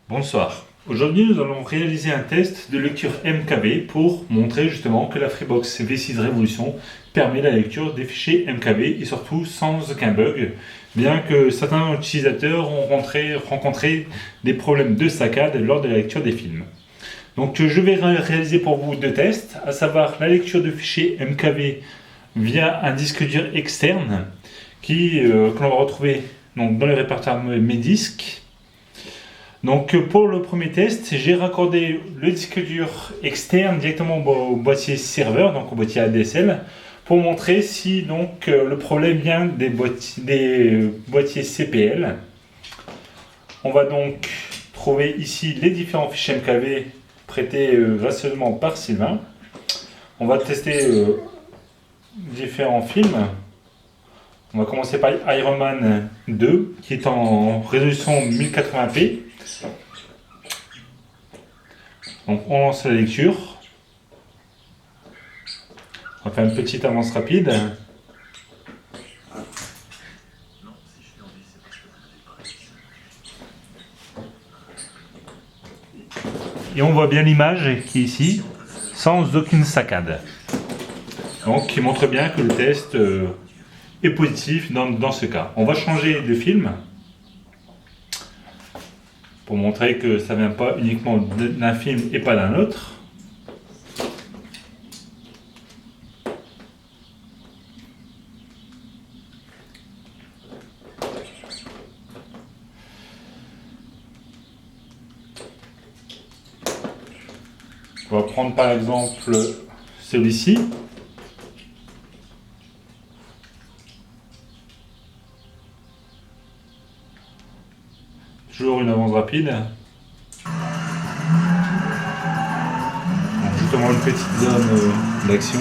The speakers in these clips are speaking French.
Bonsoir. Aujourd'hui, nous allons réaliser un test de lecture MKV pour montrer justement que la Freebox V6 Revolution permet la lecture des fichiers MKV et surtout sans aucun bug, bien que certains utilisateurs ont rencontré des problèmes de saccade lors de la lecture des films. Donc je vais réaliser pour vous deux tests, à savoir la lecture de fichiers MKV via un disque dur externe que l'on va retrouver donc, dans le répertoire mes disques. Donc pour le premier test, j'ai raccordé le disque dur externe directement au boîtier serveur, donc au boîtier ADSL, pour montrer si donc le problème vient des boîtiers CPL. On va donc trouver ici les différents fichiers MKV prêtés gracieusement par Sylvain. On va tester différents films. On va commencer par Iron Man 2 qui est en résolution 1080p. Donc on lance la lecture. On va faire une petite avance rapide. Et on voit bien l'image qui est ici, sans aucune saccade. Donc qui montre bien que le test est positif dans ce cas. On va changer de film pour montrer que ça ne vient pas uniquement d'un film et pas d'un autre. On va prendre par exemple celui-ci. Toujours une avance rapide. Donc, justement une petite zone d'action.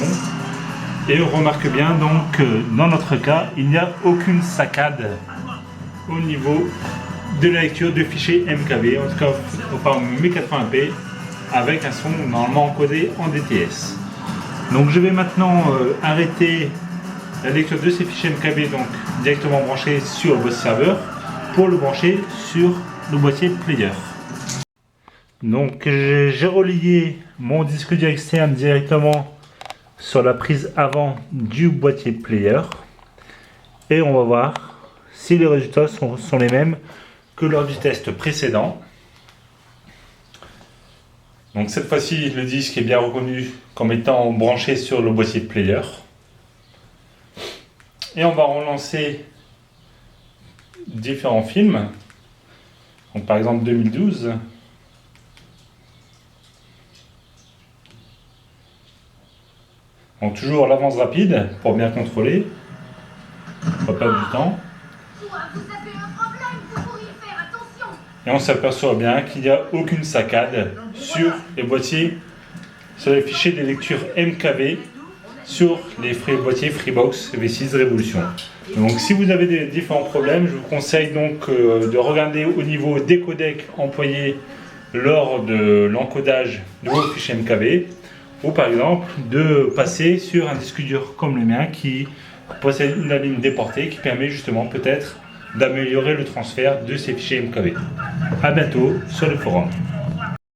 Et on remarque bien donc dans notre cas, il n'y a aucune saccade au niveau de la lecture de fichiers MKV, en tout cas au format 1080p, avec un son normalement encodé en DTS. Donc je vais maintenant arrêter la lecture de ces fichiers MKV donc directement branchés sur votre serveur pour le brancher sur le boîtier player. Donc j'ai relié mon disque dur externe directement sur la prise avant du boîtier player et on va voir si les résultats sont les mêmes que lors du test précédent. Donc cette fois-ci le disque est bien reconnu comme étant branché sur le boîtier player et on va relancer différents films. Donc, par exemple 2012. Donc toujours l'avance rapide pour bien contrôler. On va perdre du temps. Et on s'aperçoit bien qu'il n'y a aucune saccade sur les boîtiers, sur les fichiers de lecture MKV, sur les boîtiers Freebox V6 Revolution. Donc si vous avez des différents problèmes, je vous conseille donc de regarder au niveau des codecs employés lors de l'encodage de vos fichiers MKV, ou par exemple de passer sur un disque dur comme le mien qui possède une ligne déportée qui permet justement peut-être d'améliorer le transfert de ces fichiers MKV. A bientôt sur le forum.